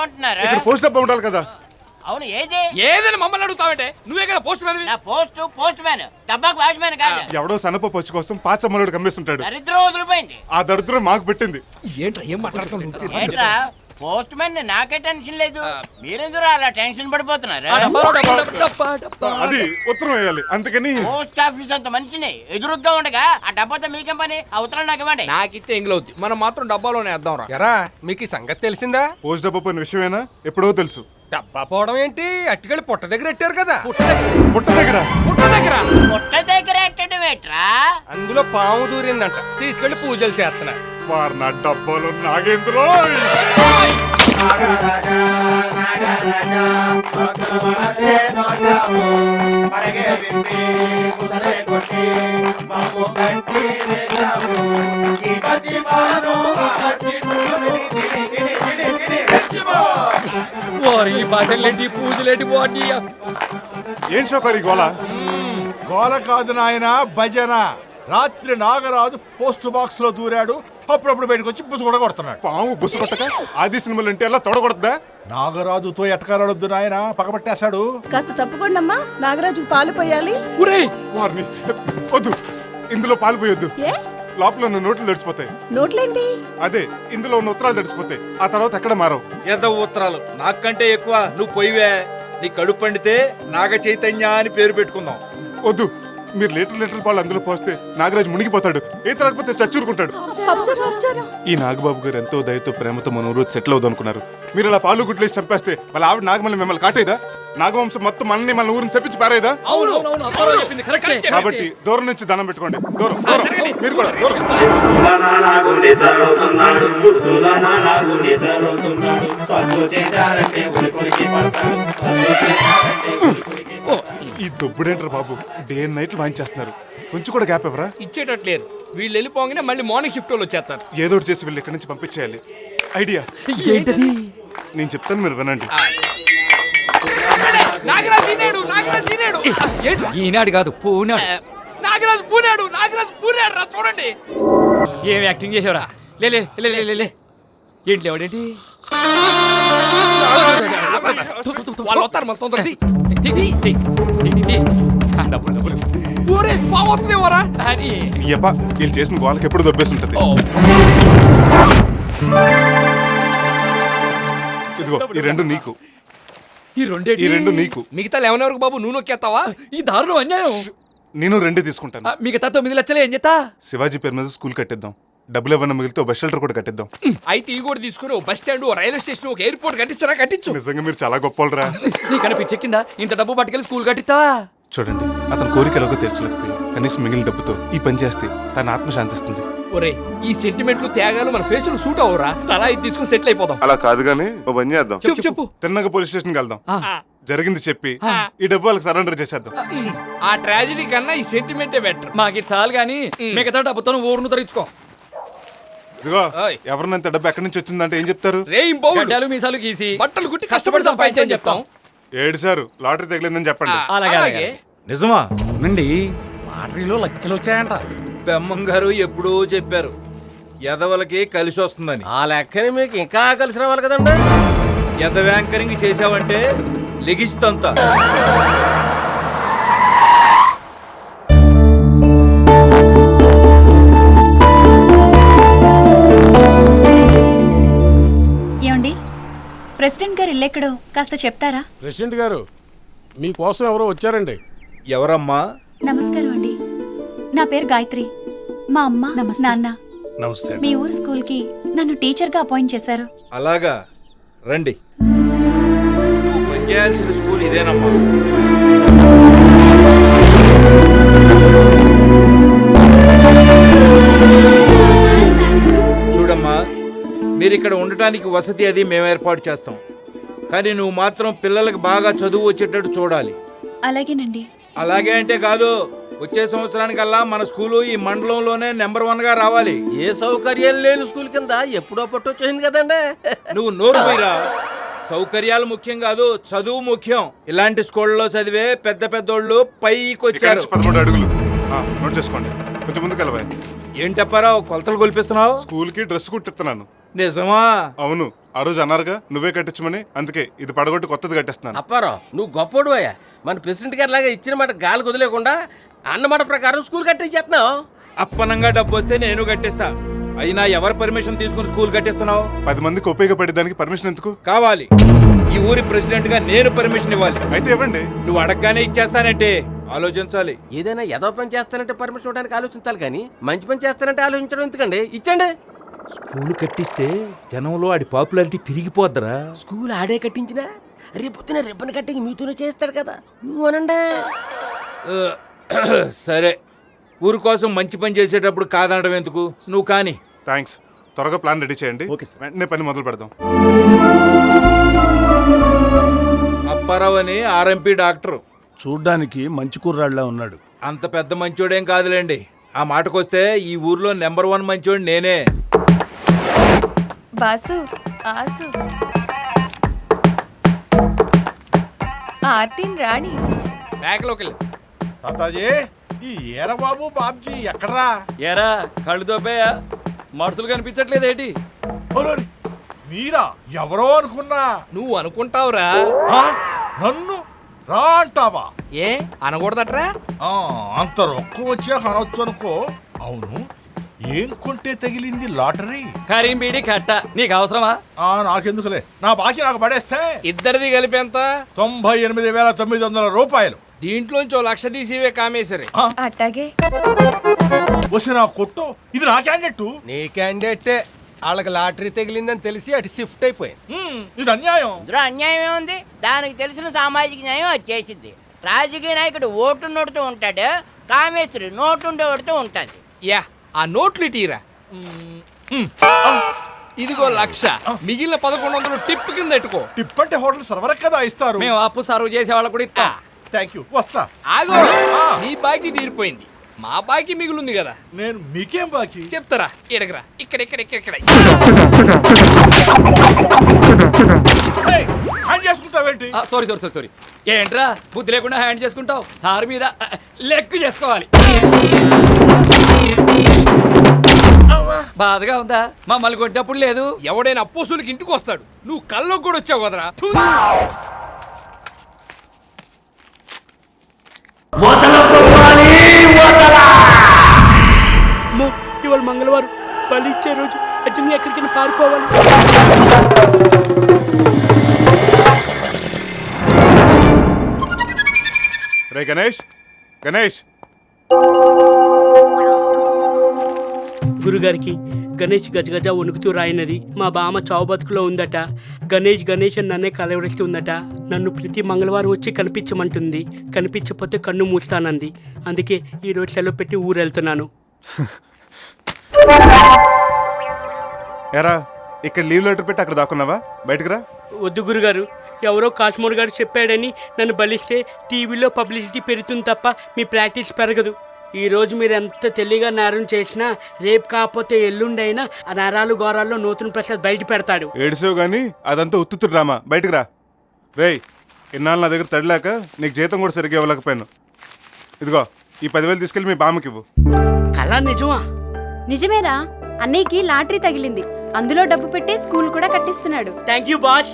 అనుకుంటున్నారు? ఇక్కడ పోస్ట్ డబ్బా ఉండాలి కదా. అవును, ఏది? ఏదైనా మమ్మల్ని అడుగుతావంటే నువ్వే కదా పోస్ట్ మ్యాన్. నా పోస్ట్ మ్యాన్, డబ్బాకు వాచ్మ్యాన్ కాదు. ఎవడో సన్నపప్పు వచ్చి కోసం పాచమ్మలుడు కమ్మేస్తుంటాడు. దరిద్రం వదిలిపోయింది. ఆ దరిద్రం మాకు పెట్టింది. ఏంట్రా ఏం మాట్లాడుతున్నావు? ఏంట్రా పోస్ట్ మ్యాన్ నాకే టెన్షన్ లేదు, మీరెందుకు అలా టెన్షన్ పడిపోతున్నారు? అది ఉత్తరం వేయాలి, అందుకని. పోస్ట్ ఆఫీస్ అంత మనిషిని ఎదురుగ్గా ఉండగా ఆ డబ్బాతో మీకేం పని? ఆ ఉత్తరం నాకు ఇవ్వండి. నాకిస్తే ఎంగిలవుద్ది, మనం మాత్రం డబ్బాలోనే వేద్దాం రా. ఎరా మీకు ఈ సంగతి తెలిసిందా? పోస్ట్ డబ్బా పోయిన విషయమేనా? ఎప్పుడో తెలుసు. డబ్బా పోవడం ఏంటి? అట్టుకెళ్ళి పుట్ట దగ్గర పెట్టారు కదా. పుట్ట దగ్గర పుట్ట దగ్గర ఎట్టడం ఏంట్రా? అందులో పాము దూరిందంట, తీసుకెళ్లి పూజలు చేస్తున్నారు. వారు నా డబ్బాలో నాగేంద్రో. పూజలేటి బాడీ ఏం షోకరి గోళ? గోల కాదు నాయన, భజన. రాత్రి నాగరాజు పోస్ట్ బాక్స్ లో దూరాడు, అప్పుడప్పుడు బయటకు వచ్చి బుసు కూడా కొడుతున్నాడు. పాము బుసు కొట్టక ఆది సినిమాలు అంటే అలా తొడగొడద్దా? నాగరాజుతో ఎటకాలొద్దు నాయన, పగబట్టేశాడు. కాస్త తప్పుకోండమ్మా, నాగరాజుకు పాలు పోయాలి. వారిని వద్దు, ఇందులో పాలు పోయొద్దు. ఏ లోపల ఉన్న నోట్లు తడిసిపోతాయి. నోట్లేంటి? అదే ఇందులో ఉన్న ఉత్తరాలు తడిసిపోతాయి, ఆ తర్వాత ఎక్కడ మారవు. ఏదో ఉత్తరాలు నాకంటే ఎక్కువ నువ్వు పోయివే. నీ కడుపు పండితే నాగ చైతన్య అని పేరు పెట్టుకుందాం. వద్దు, మీరు లీటర్ పాలు అందులో పోస్తే నాగరాజు మునిగిపోతాడు. ఏ తరగపోతే చచ్చూరుకుంటాడు. ఈ నాగబాబు గారు ఎంతో దయతో ప్రేమతో మన ఊరు సెటిల్ అవుదాం అనుకున్నారు. మీరు అలా పాలు గుడ్లేసి చంపేస్తే వాళ్ళ ఆవిడ నాగమల్ని మిమ్మల్ని కాటేదా? నాగవంశం మొత్తం మనల్ని మన ఊరిని చెప్పించి పారేదా? కాబట్టి దూరం నుంచి దండం పెట్టుకోండి. దూరం మీరు కూడా దూరం. ఈ దొబ్బుడేంటారు బాబు, డే అండ్ నైట్ వాయించేస్తున్నారు. కొంచెం కూడా గ్యాప్ ఎవరా? ఇచ్చేటట్లేరు. వీళ్ళు వెళ్ళిపోగానే మళ్ళీ మార్నింగ్ షిఫ్ట్ వాళ్ళు వచ్చేస్తారు. ఏదో ఒకటి చేసి వీళ్ళు ఇక్కడి నుంచి పంపించేయాలి. ఐడియా ఏంటది? నేను చెప్తాను, మీరు వినండి. ఈనాడు కాదు, పూనాడు. నాగరాజు పూనాడు రా, చూడండి. ఏం యాక్టింగ్ చేసావురా? లే ఏంటి లేవాడేంటి? వాళ్ళు వస్తారు మన తొందర. వీళ్ళు చేసిన గోళ్ళకి ఎప్పుడు దొబ్బేస్తుంటది. ఇదిగో ఈ రెండు నీకు, ఈ రెండు నీకు. మిగతా ఎవరెవరికి బాబు నువ్వు నొక్కేస్తావా? ఈ దారుణం అన్యాయం. నేను రెండే తీసుకుంటాను. మిగతా 9 లక్షలే ఏం చేస్తా? శివాజీ పేరు మీద స్కూల్ కట్టిద్దాం. డబ్బులు ఏమన్నా మిగిలితే బస్ షెల్టర్ కూడా కట్టిద్దాం. అయితే ఈ కూడా తీసుకుని బస్ స్టాండ్, రైల్వే స్టేషన్, ఒక ఎయిర్పోర్ట్ కట్టించు. నిజంగా మీరు చాలా గొప్పరా. నీకన్నా పిచ్చెక్కిందా? ఇంత డబ్బు పట్టుకెళ్ళి స్కూల్ కట్టిస్తావా? చూడండి, అతని కోరిక ఎలాగో తీర్చలేకపోయి కనీసం మిగిలిన డబ్బుతో ఈ పని చేస్తే తన ఆత్మ శాంతిస్తుంది. ఒరే, ఈ సెంటిమెంట్లు త్యాగాలు మన ఫేసులు సూట్ అవరా? తలా ఇది తీసుకుని సెటిల్ అయిపోదాం. అలా కాదు గానీ ఓ పని చేద్దాం. చెప్పు. తిన్నగా పోలీస్ స్టేషన్కి వెళ్దాం. జరిగింది చెప్పి ఈ డబ్బు వాళ్ళకి సరెండర్ చేసేద్దాం. ఆ ట్రాజడీ కన్నా ఈ సెంటిమెంటే బెటర్. మాకు చాలు గానీ మిగతా డబ్బుతో ఊరును తరించుకో. ఇదిగో, ఎవరినంత డబ్బు ఎక్కడి నుంచి వచ్చిందంటే ఏం చెప్తారు? గడ్డాలు మీసాలు గీసి బట్టలు కుట్టి కష్టపడి సంపాదించని చెప్తాం. ఏడుసారు లాటరీ తగిలిందని చెప్పండి. అలాగే. నిజమా? అవునండి, లాటరీలో లక్షలు వచ్చాయంట. బెమ్మం గారు ఎప్పుడూ చెప్పారు ఎదవలకి కలిసి వస్తుందని. ఆ లెక్కని మీకు ఇంకా కలిసి రావాలి కదండి. ఎద యాంకరింగ్ చేసావంటే లెగిస్తంతా. ఏమండి, ప్రెసిడెంట్ గారు ఇల్లెక్కడో కాస్త చెప్తారా? ప్రెసిడెంట్ గారు మీకోసం ఎవరో వచ్చారండి. ఎవరమ్మా? నమస్కారం అండి, నా పేరు గాయత్రి. మా అమ్మ నాన్న నమస్తే. మీ ఊరు స్కూల్ కి నన్ను టీచర్ గా అపాయింట్ చేశారు. అలాగా, రండి. నువ్వు పనిచేయాల్సిన స్కూల్ ఇదేనమ్మా. చూడమ్మా, మీరు ఇక్కడ ఉండటానికి వసతి అది మేము ఏర్పాటు చేస్తాం. కానీ నువ్వు మాత్రం పిల్లలకు బాగా చదువు వచ్చేటట్టు చూడాలి. అలాగేనండి. అలాగే అంటే కాదు, వచ్చే సంవత్సరానికల్లా మన స్కూలు ఈ మండలంలోనే నెంబర్ 1 గా రావాలి. ఏ సౌకర్యాలు లేని స్కూల్ కింద ఎప్పుడో పట్టొచ్చేసింది కదండి. నువ్వు నోరు పోయిరా. సౌకర్యాలు ముఖ్యం కాదు, చదువు ముఖ్యం. ఇలాంటి స్కూళ్ళలో చదివే పెద్ద పెద్దోళ్ళు పైకి వచ్చారు. 13 అడుగులు నోట్ చేసుకోండి. కొంచెం ముందుకు వెళ్ళవా. ఏంటప్పారావు కొలతలు కొలిపిస్తున్నావు? స్కూల్ కి డ్రెస్ కుట్టిస్తున్నాను. నిజమా? అవును. ఆ రోజు అన్నారుగా నువ్వే కట్టించమని, అందుకే ఇది పడగొట్టి కొత్తది కట్టిస్తున్నాను. అప్పారావు నువ్వు గొప్పోడు అయ్యా. మన ప్రెసిడెంట్ గారి లాగా ఇచ్చిన మాట గాలి కుదలేకుండా అన్నమాట ప్రకారం స్కూల్ కట్టించేస్తున్నావు. అప్పనంగా డబ్బు వస్తే నేను కట్టిస్తా. అయినా ఎవరు పర్మిషన్ తీసుకుని స్కూల్ కట్టిస్తున్నావు? 10 మందికి ఉపయోగపడేదానికి పర్మిషన్ ఎందుకు కావాలి. ఈ ఊరి ప్రెసిడెంట్ గా నేను పర్మిషన్ ఇవ్వాలి. అయితే ఇవ్వండి. నువ్వు అడగగానే ఇచ్చేస్తానంటే ఆలోచించాలి. ఏదైనా ఏదో పని చేస్తానంటే పర్మిషన్ ఇవ్వడానికి ఆలోచించాలి కానీ మంచి పని చేస్తానంటే ఆలోచించడం ఎందుకండి? ఇచ్చండి. స్కూల్ కట్టిస్తే జనంలో ఆడి పాపులారిటీ పెరిగిపోద్దరా. స్కూల్ ఆడే కట్టించినా రేపొద్దున రిబ్బన్ కట్టింగ్ మీతోనే చేస్తాడు కదా, నువ్వు అనండి. సరే, ఊరి కోసం మంచి పని చేసేటప్పుడు కాదనడం ఎందుకు? నువ్వు కానీ. థ్యాంక్స్. త్వరగా ప్లాన్ రెడీ చేయండి. వెంటనే పని మొదలు పెడదాం. అప్పారావు అని ఆర్ఎంపీ డాక్టర్. చూడ్డానికి మంచి కుర్రాళ్ళ ఉన్నాడు. అంత పెద్ద మంచోడేం కాదులేండి. ఆ మాటకొస్తే ఈ ఊర్లో నెంబర్ 1 మంచోడు నేనే. బాసు ఆసు ఆర్టిన్ రాణి బ్యాక్లోకి వెళ్ళి తాతాజీ, ఈ ఏరబాబు బాబ్జీ ఎక్కడ్రా? ఎరా కళ్ళు దొబ్బేయా, మనుషులు కనిపించట్లేదేటి? ఒరేయ్, మీరా? ఎవరో అనుకున్నా. నువ్వు అనుకుంటావురా. ఆ? నన్ను రా అంటావా? ఏ అనకూడదట్రా? ఆ, అంత రొక్కం వచ్చాక అనొచ్చు అనుకో. అవును, ఏం కొంటే తగిలింది లాటరీ? కరీం బీడి కట్ట నీకు అవసరమా? నాకెందుకులే, నా బాకీ నాకు పడేస్తే. ఇద్దరిది కలిపి ఎంత? 98,900 రూపాయలు. దీంట్లోంచి 1,00,000 తీసివే కామేశ్వరి. అట్టాగే వచ్చి నా కొట్టు, ఇది నా క్యాండిడేట్. నీ క్యాండిడేటే. వాళ్ళకి లాటరీ తగిలిందని తెలిసి అటు షిఫ్ట్ అయిపోయింది. ఇది అన్యాయం. ఇందులో అన్యాయం ఏముంది? దానికి తెలిసిన సామాజిక న్యాయం వచ్చేసింది. రాజకీయ నాయకుడు ఓటు నోడుతూ ఉంటాడు, కామేశ్వరి నోటుండేవాడుతూ ఉంటుంది. యా, ఆ నోట్లు తీరా. ఇదిగో 1,00,000, మిగిలిన 1,100 టిప్ కింద పెట్టుకో. టిప్ అంటే హోటల్ సర్వర్ కదా ఇస్తారు. మేము అప్పు సర్వ్ చేసే వాళ్ళకు కూడా ఇస్తాం. థ్యాంక్ యూ, వస్తా. ఆగో, నీ బాకీ తీరిపోయింది, మా బాకీ మిగులుంది కదా. నేను మీకేం బాకీ? చెప్తారా? ఎడగరా, ఇక్కడ ఇక్కడ ఇక్కడ ఇక్కడ. ఏయ్, హ్యాండ్ చేసుకుంటావేంటి? Sorry sorry sorry sorry. ఏంట్రా బుద్ధి లేకుండా హ్యాండ్ చేసుకుంటావు? సార్ మీద లెగ్ చేసుకోవాలి. బాధగా ఉందా? మమ్మల్ని కొట్టినప్పుడు లేదు. ఎవడైనా అప్పుసులకి ఇంటికి వస్తాడు, నువ్వు కల్లోకి కూడా వచ్చావు కదరా. ఇవాళ మంగళవారం, బలి ఇచ్చే రోజు. అర్జున్ ఎక్కడికైనా పారిపోవాలి. రే గణేష్, గణేష్. గురుగారికి గణేష్ గజగజ వణుకుతూ రాయినది. మా బామ్మ చావు బతుకులో ఉందట. గణేష్ గణేష్ అని నన్నే కలవరిస్తుందట. నన్ను ప్రతి మంగళవారం వచ్చి కనిపించమంటుంది. కనిపించకపోతే కన్ను మూస్తానంది. అందుకే ఈరోజు సెలవు పెట్టి ఊరు వెళ్తున్నాను. ఎరా, ఇక్కడ లీవ్ లెటర్ పెట్టి అక్కడ దాక్కున్నావా? బయటకు రా. వద్దు గురుగారు, ఎవరో కాశ్మీర్ గారు చెప్పాడని నన్ను బలిస్తే టీవీలో పబ్లిసిటీ పెరుగుతుంది తప్ప మీ ప్రాక్టీస్ పెరగదు. ఈరోజు మీరు ఎంత తెలివిగా నేరం చేసినా రేపు కాకపోతే ఎల్లుండైనా ఆ నేరాలు ఘోరాల్లో నూతన ప్రసాద్ బయట పెడతాడు. ఏడిసావు గానీ అదంతా ఉత్తుతు డ్రామా. బయటకు రా. రేయ్, ఇన్నాళ్ళు నా దగ్గర తడిలాక నీకు జీతం కూడా సరిగ్గా ఇవ్వలేకపోయాను. ఇదిగో ఈ 10,000 తీసుకెళ్ళి మీ బామ్మకి ఇవ్వు. కళ నిజమా? నిజమేరా, అన్నయ్యకి లాటరీ తగిలింది, అందులో డబ్బు పెట్టి స్కూల్ కూడా కట్టిస్తున్నాడు. Thank you boss.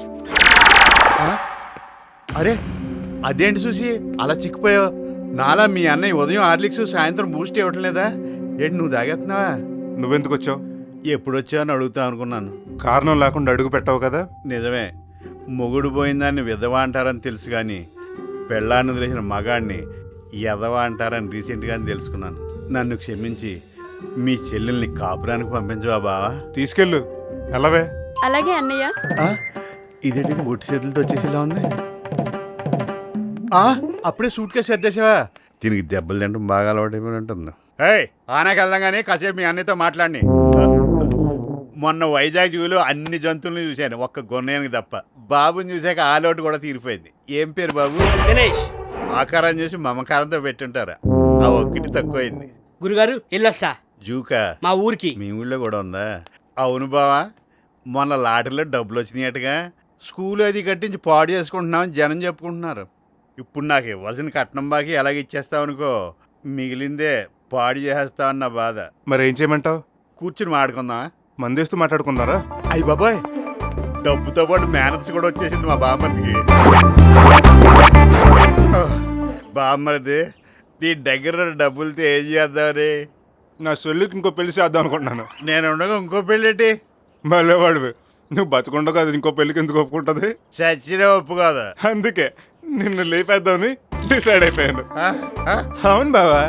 అరే అదేంటి చూసి అలా చిక్కిపోయావు? నాలా మీ అన్నయ్య ఉదయం హార్లిక్స్ సాయంత్రం బూస్ట్ ఇవ్వటం లేదా? ఏంటి నువ్వు తాగేస్తున్నావా? నువ్వెందుకు వచ్చావు? ఎప్పుడు వచ్చావు అని అడుగుతా అనుకున్నాను. కారణం లేకుండా అడుగు పెట్టావు కదా. నిజమే, మొగుడు పోయిందాన్ని విధవ అంటారని తెలుసు కానీ పెళ్ళాన్ని వదిలేసిన మగాడిని ఎదవ అంటారని రీసెంట్గానే తెలుసుకున్నాను. నన్ను క్షమించి మీ చెల్లెల్ని కాపురానికి పంపించవా బావా? తీసుకెళ్ళు. ఎలావే? అలాగే అన్నయ్య. ఇదేంటి ఒట్టి చేతులతో వచ్చేసేలా ఉంది? అప్పుడే సూట్ కేసు సర్దేసావా? దీనికి దెబ్బలు తింటాం బాగా అలవాటైపోయి ఉంటుంది. ఆనాకి వెళ్దాం కానీ కాసేపు మీ అన్నయ్యతో మాట్లాడి. మొన్న వైజాగ్ జూలో అన్ని జంతువులను చూశాను, ఒక్క గొన్నయానికి తప్ప. బాబుని చూశాక ఆ లోటు కూడా తీరిపోయింది. ఏం పేరు బాబు? గణేష్. ఆకారం చేసి మమకారంతో పెట్టుంటారా? ఆ ఒక్కటి తక్కువైంది. గురుగారు వెళ్ళొస్తా. జూకా మా ఊరికి. మీ ఊళ్ళో కూడా ఉందా? అవును బావా, మొన్న లాటరీలో డబ్బులు వచ్చినాయటగా. స్కూల్ అది కట్టించి పాడు చేసుకుంటున్నామని జనం చెప్పుకుంటున్నారు. ఇప్పుడు నాకు ఇవ్వాల్సిన కట్నం బాకి ఎలాగ ఇచ్చేస్తావు అనుకో, మిగిలిందే పాడు చేసేస్తావన్న బాధ. మరి ఏం చేయమంటావు? కూర్చుని మాట్లాడుకుందామా? మందేస్తూ మాట్లాడుకుందారా? అయ్యి బాబాయ్, డబ్బుతో పాటు మేనర్స్ కూడా వచ్చేసింది మా బామ్మర్దికి. బామ్మర్ది నీ దగ్గర డబ్బులతో ఏం చేద్దామని? నా చెల్లికి ఇంకో పెళ్లి చేద్దాం అనుకుంటున్నాను. నేను ఉండగా ఇంకో పెళ్ళేంటి? మళ్ళీ వాడివి నువ్వు బతుకుండగా అది ఇంకో పెళ్లికి ఎందుకు ఒప్పుకుంటుంది? చచ్చినా ఒప్పు కాదా? అందుకే నిన్ను లేపేద్దామని డిసైడ్ అయిపోయాను. ఆ? ఆ? అవును బావా,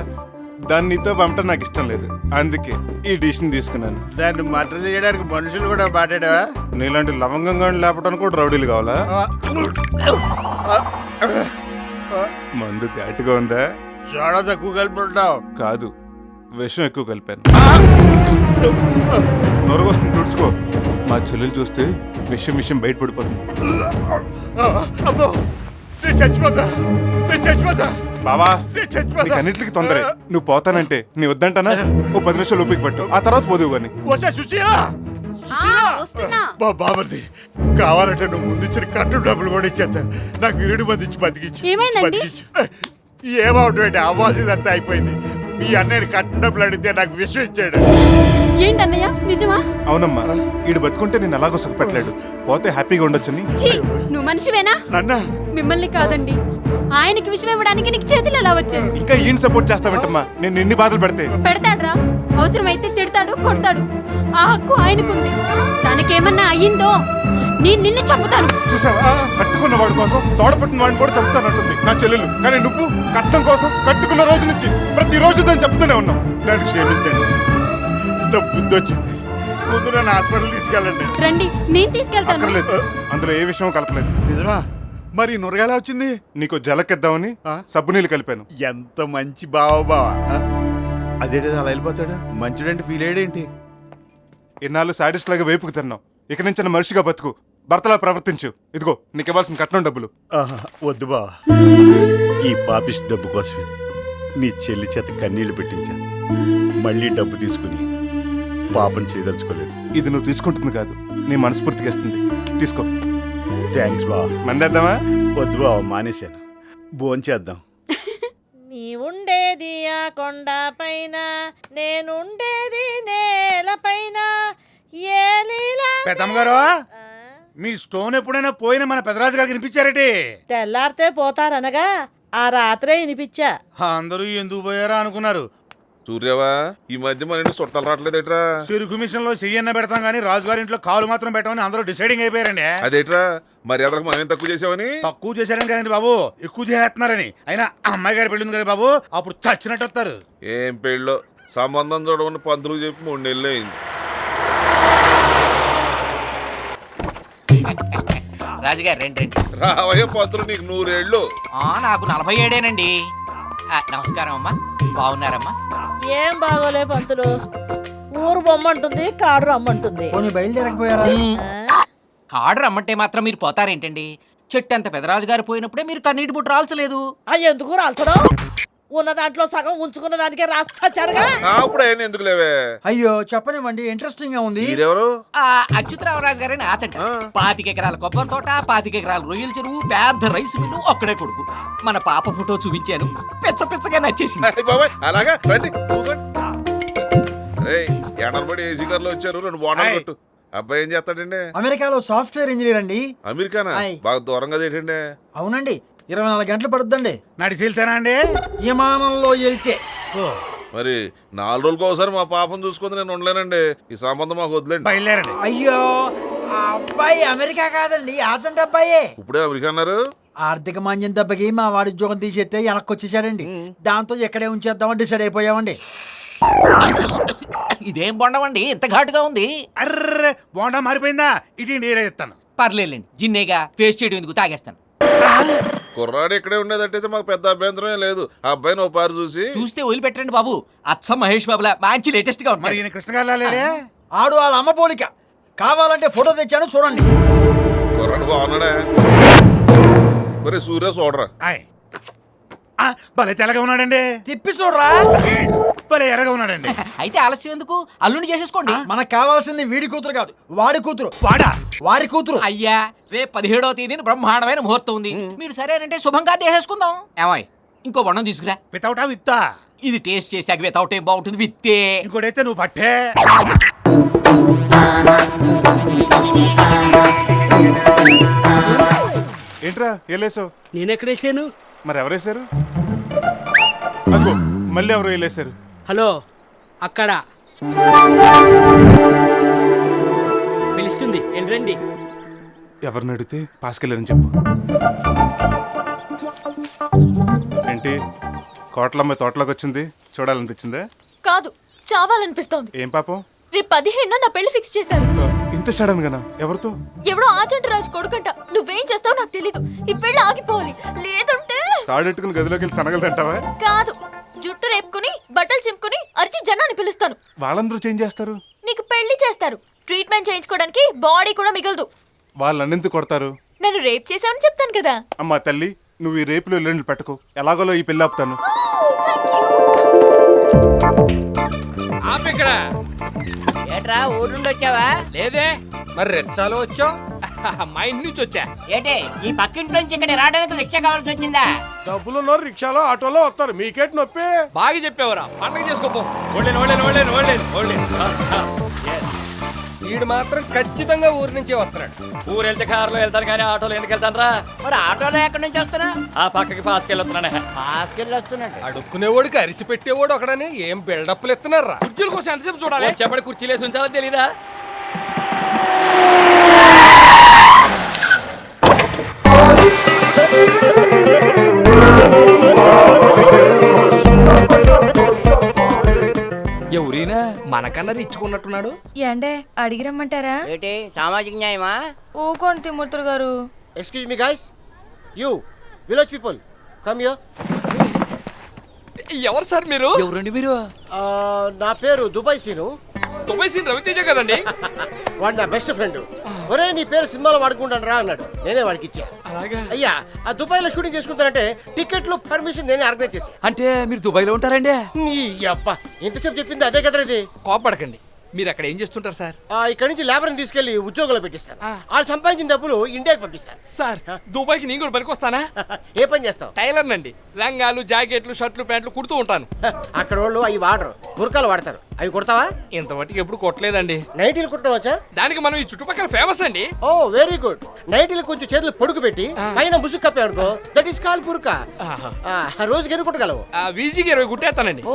దాన్ని నీతో పంపటం నాకు ఇష్టం లేదు. అందుకే ఈ డిసిషన్ తీసుకున్నాను. దాన్ని మర్డర్ చేయడానికి మనుషులు కూడా మాట్లాడావా? నీలాంటి లవంగంగా లేపటానికి కూడా రౌడీలు కావాలా? మందు ఘాటుగా ఉందా? చాలా తక్కువ కలుపుంటావు. కాదు, విషం ఎక్కువ కలిపాను. నొరగొస్తుంది, తుడుచుకో. మా చెల్లెలు చూస్తే విషయం బయటపడిపోతుంది. అబ్బో నేను చచ్చిపోతా, నేను చచ్చిపోతా బావా, నేను చచ్చిపోతా. నీకు అన్నింటికి తొందరే. నువ్వు పోతానంటే నీ వద్దంటానా? ఓ 10 నిమిషాలు ఓపిక పట్టు, ఆ తర్వాత పోదువు కానీ. వచ్చా సుశీలా? వస్తున్నా. బాబర్ది కావాలంటే నువ్వు ముందు ఇచ్చిన కట్టు డబ్బులు కూడా ఇచ్చేస్తా. నాకు 2 మంది ఇచ్చి బతికించు. ఏమైందండి? ఏమవుతుంది? అవ్వాల్సిందంతా అయిపోయింది. మీ అన్నయ్యని కట్టిన డబ్బులు అడిగితే నాకు విషయం ఇచ్చాడు. ఏంటన్నయ్య, నిజమా? అవునమ్మా, ఈడు బతుకుంటే నేను అలాగో సుఖపెట్టలేడు, పోతే హ్యాపీగా ఉండొచ్చని. ఛీ, నువ్వు మనిషివేనా? నాన్న మిమ్మల్ని కాదండి, ఆయనకి విషయం ఇవ్వడానికి నీకు చేతులు ఎలా వచ్చాయి? ఇంకా ఈయన సపోర్ట్ చేస్తావంటమ్మా నేను ఎన్ని బాధలు పెడితే? పెడతాడ్రా, అవసరమైతే తిడతాడు, కొడతాడు. ఆ హక్కు ఆయనకుంది. తనకేమన్నా అయ్యిందో నిన్ను చంపుతాను. చూసావా, కట్టుకున్న వాడి కోసం తోడపట్టిన వాడిని కూడా చంపుతానంటుంది నా చెల్లెలు. కానీ నువ్వు కట్నం కోసం కట్టుకున్న రోజు నుంచి ప్రతిరోజు దాన్ని చెప్తూనే ఉన్నావు. నన్ను క్షమించండి, నా బుద్ధి వచ్చింది. ముందు నన్ను హాస్పిటల్ తీసుకెళ్ళండి. రండి, నేను తీసుకెళ్తాను. అక్కర్లేదు, అందులో ఏ విషయం కలపలేదు. నిజమా? మరి నొరగాలా వచ్చింది? నీకు జలకెద్దామని సబ్బు నీళ్ళు కలిపాను. ఎంత మంచి బావా. అదేంటి అలా వెళ్ళిపోతాడు? మంచిడంటే ఫీల్ అయ్యాడేంటి? ఇన్నాళ్ళు సాడిస్ట్ లాగా వేపుకు తిన్నావు, ఇక నుంచి మనిషిగా బతుకు, భర్తలా ప్రవర్తించు. ఇదిగో నీకు ఇవ్వాల్సిన కట్నం డబ్బులు. వద్దు బావా, ఈ పాపిస్ట్ డబ్బు కోసమే నీ చెల్లి చేత కన్నీళ్లు పెట్టించాను. మళ్ళీ డబ్బు తీసుకుని పాపం చేయదలుచుకోలేదు. ఇది నువ్వు తీసుకుంటుంది కాదు, నీ మనస్ఫూర్తిగా ఇస్తుంది. తీసుకో. థ్యాంక్స్ బావా. మందేద్దామా? వద్దు బావా, మానేశాను. భోంచేద్దాం. నీవుండేది ఆ కొండ పైన, నేనుండేది నేల పైన. ఏ లీలా పెద్దమ్మగారు, మీ స్టోన్ ఎప్పుడైనా పోయిన మన పెదరాజు గారికి వినిపించారటి? తెల్లారితే పోతారనగా ఆ రాత్రే వినిపించా. అందరూ ఎందుకు పోయారా అనుకున్నారు. సూర్యవా, ఈ మధ్య మన ఇంటి చుట్టాలు రావట్లేదేట్రా? చెరుకు మిషన్ లో చెయ్యన్న పెడతాం కానీ రాజుగారి ఇంట్లో కాలు మాత్రం పెట్టమని అందరూ డిసైడింగ్ అయిపోయారండి. అదేట్రా, మరి అదలకు మనం తక్కువ చేసావని? తక్కువ చేశారని కదండి బాబు, ఎక్కువ చేస్తున్నారని. అయినా అమ్మాయి గారి పెళ్ళింది కదా బాబు, అప్పుడు చచ్చినట్టు వస్తారు. ఏం పెళ్ళో, సంబంధం చూడమని పంతులు చెప్పి 3 నెలలు అయింది. రాజుగారు రండి రండి. రావయ్య పంతులు, నీకు 100 ఏళ్ళు. నాకు 47 నమస్కారం అమ్మా, బాగున్నారమ్మా? ఏం బాగోలే పంతులు, ఊరు బొమ్మంటుంది, కాడు రమ్మంటుంది. బయలుదేరకపోయారా? కాడు రమ్మంటే మాత్రం మీరు పోతారేంటండి? చెట్టు అంత పెదరాజు గారు పోయినప్పుడే మీరు కన్నీటి బుట్టు రాల్చలేదు. ఎందుకు రాల్చడం? ఉన్న దాంట్లో సగం ఉంచుకున్న దానికే రాస్తారుగా. అప్పుడు ఆయన ఎందుకు లేవే? అయ్యో చెప్పనివ్వండి, ఇంట్రెస్టింగ్ గా ఉంది. మీరెవరు? అచ్యుతరామరాజు గారని ఆచంట. 25 ఎకరాల కొబ్బరి తోట, 25 ఎకరాల రొయ్యల చెరువు, పెద్ద రైస్ మిల్లు, ఒక్కడే కొడుకు. మన పాప ఫోటో చూపించాను, పిచ్చగా నచ్చేసింది. అయ్ బాబాయ్, అలాగా రండి కూకోండి. రేయ్, ఎడనబడి ఏసీ కార్లో వచ్చారు, 2 బోనాలు కొట్టు. అబ్బాయి ఏం చేస్తాడండి? అమెరికాలో సాఫ్ట్వేర్ ఇంజనీర్ అండి. అమెరికానా? బాగా దూరంగా ఏంటండి? అవునండి, 24 గంటలు పడుతుందండి. నడిచి వెళ్తానా అండి? విమానంలో వెళ్తే. మరి 4 రోజులకు ఒకసారి మా పాపం చూసుకుంది నేను ఉండలేనండి. ఈ సంబంధం మాకు వదిలేండి. బయలుదేరండి. అయ్యో, ఆ అబ్బాయి అమెరికా కాదండి, ఆచంట అబ్బాయే. ఇప్పుడే అమెరికా అన్నారు. ఆర్థిక మాంద్యం దెబ్బకి మా వాడి ఉద్యోగం తీసేస్తే వెనక్కి వచ్చేసాడండి. దాంతో ఎక్కడే ఉంచేద్దామని డిసైడ్ అయిపోయామండి. ఇదేం బొండమండి, ఇంత ఘాటుగా ఉంది? అర్రే, బోండా మారిపోయిందా? ఇది నేనే చెప్తాను. పర్లేదండి, జిన్నేగా ఫేస్ చేయడం ఎందుకు, తాగేస్తాను. కుర్రాడు ఇక్కడే ఉండేదట్టయితే మాకు పెద్ద అభ్యంతరం లేదు. ఆ అబ్బాయిని ఓ పారు చూస్తే వదిలిపెట్టండి బాబు. అచ్చ మహేష్ బాబులా మంచి లేటెస్ట్ గా మరి ఉంటాయి. ఈయన కృష్ణగారులే. ఆడు వాళ్ళ అమ్మ పోలిక. కావాలంటే ఫోటో తెచ్చాను, చూడండి. కుర్రాడు బాగున్నాడా? మరి సూర్య చూడరా. భలే తెల్లగా ఉన్నాడండి. తిప్పి చూడరా. భలే ఎర్రగా ఉన్నాడండి. అయితే ఆలస్యం ఎందుకు, అల్లుని చేసేసుకోండి. మనకు కావాల్సింది వీడి కూతురు కాదు, వాడి కూతురు. వాడా? వారి కూతురు. అయ్యా, రేపు 17వ తేదీన బ్రహ్మాండమైన ముహూర్తం ఉంది. మీరు సరేనంటే శుభంగా చేసేసుకుందాం. ఏమాయ్, ఇంకో బొండం తీసుకురా. వితౌటా విత్తా? ఇది టేస్ట్ చేసాక వితౌట్ ఏం బాగుంటుంది, విత్తే. ఇంకోటైతే నువ్వు పట్టే. ఏంట్రా ఏలేసావు? నేనెక్కడేసాను? మరి ఎవరేశారు? అదిగో మళ్ళీ ఎవరో ఏలేశారు. హలో, అక్కడ పిలుస్తుంది, వెళ్ళండి. ఎవరిని అడిగితే పాసుకెళ్ళారని చెప్పు. ఏంటి కోట్లమ్మ తోటలోకి వచ్చింది, చూడాలనిపించిందా? కాదు, చావాలనిపిస్తోంది. ఏం పాపం? రేపు 15న నా పెళ్లి ఫిక్స్ చేశారు. ఇంత సడన్ గానా? ఎవరితో? ఎవడో ఆజంట రాజు కొడుకంట. నువ్వేం చేస్తావో నాకు తెలీదు. ఈ పెళ్లి ఆగిపోవాలి, లేదంటే తాడెట్టుకుని గదిలోకి వెళ్ళి సనగలు తింటావా? కాదు, జుట్టు రేపుకుని బట్టలు చింపుకుని అరిచి జనాన్ని పిలుస్తాను. వాళ్ళందరూ చేంజ్ చేస్తారు. నీకు పెళ్లి చేస్తారు. ట్రీట్మెంట్ చేయించుకోవడానికి బాడీ కూడా మిగలదు. వాళ్ళు నన్నెందుకు కొడతారు? నన్ను రేప్ చేసావని చెప్తాను కదా. అమ్మా తల్లి, నువ్వు ఈ రేపులో ఎల్లుండి పెట్టుకో. ఎలాగోలో ఈ పెళ్ళి ఆపుతాను. ఇక్కడ ఏట్రా ఊరు నుండి వచ్చావా? లేదే. మరి రెచ్చాలో వచ్చావు? మా ఇంటి నుంచి వచ్చా. ఏంటి ఈ పక్కింటి నుంచి ఇక్కడ రావడానికి రిక్షా కావాల్సి వచ్చిందా? డబ్బులు రిక్షాలో ఆటోలో వస్తారు, మీకేటి నొప్పి? బాగా చెప్పేవరా, పండగ చేసుకోపో. ఓడలేను. వీడు మాత్రం ఖచ్చితంగా ఊరి నుంచే వస్తున్నాడు. ఊరు వెళ్తే కారులో వెళ్తాను కానీ ఆటోలో ఎందుకు వెళ్తాను రా? మరి ఆటోలో ఎక్కడి నుంచి వస్తున్నా? ఆ పక్కకి పాసుకెళ్ళొస్తున్నానే. పాసుకెళ్ళి వస్తున్నట్టు. అడుక్కునేవాడికి అరిసి పెట్టేవాడు ఒకడని ఏం బిల్డప్లు ఎత్తున్నారా? కుర్చీల కోసం ఎంతసేపు చూడాలి? చెప్పండి, కుర్చీలు వేసి ఉంచాలో తెలీదా? ఎవరైనా మనకన్నా ఇచ్చుకున్నట్టున్నాడు. ఏండే అడిగి రమ్మంటారా? ఏంటి సామాజిక న్యాయమా? ఊకోండి తిమ్మూర్తులు గారు. Excuse me guys, you village people come here. ఎవరు సార్ మీరు? ఎవరండి మీరు? నా పేరు దుబాయ్ సీను. దుబాయ్ సీన్ రవితేజ కదండి. వాడు నా బెస్ట్ ఫ్రెండ్. ఒరే నీ పేరు సినిమాలో వాడుకుంటాను రా అన్నాడు. నేనే వాడికి ఇచ్చా. అయ్యా ఆ దుబాయ్ లో షూటింగ్ చేసుకుంటానంటే టికెట్లు పర్మిషన్ నేనే ఆర్గనైజ్ చేశా. అంటే మీరు దుబాయ్ లో ఉంటారండి? నీ అబ్బా ఇంతసేపు చెప్పింది అదే కదా. ఇది కోపడకండి. మీరు అక్కడ ఏం చేస్తుంటారు సార్? ఇక్కడ నుంచి లేబర్ని తీసుకెళ్లి ఉద్యోగంలో పెట్టిస్తాను. వాళ్ళు సంపాదించిన డబ్బులు ఇండియాకి పంపిస్తాను. సార్ దుబాయ్కి నేను కూడా పనికొస్తానా? ఏ పని చేస్తావు? టైలర్ నండి. లంగాలు, జాకెట్లు, షర్ట్లు, ప్యాంట్లు కుడుతూ ఉంటాను. అక్కడ వాళ్ళు అవి వాడరు, బురకాలు వాడతారు. అవి కుడతావా? ఇంత మట్టికి ఎప్పుడు కొట్టలేదండి. నైటీలు కుట్టడం వచ్చా? దానికి మనం ఈ చుట్టుపక్కల ఫేమస్ అండి. ఓ వెరీ గుడ్. నైటీలు కొంచెం చేతులు పొడుగు పెట్టి పైన ముసుగు కప్పే అనుకో, దట్ ఈస్ కాల్ బురకా. రోజుకి ఎన్ని కుట్టగలవు? వీజీకి 20 కుట్టేస్తానండి. ఓ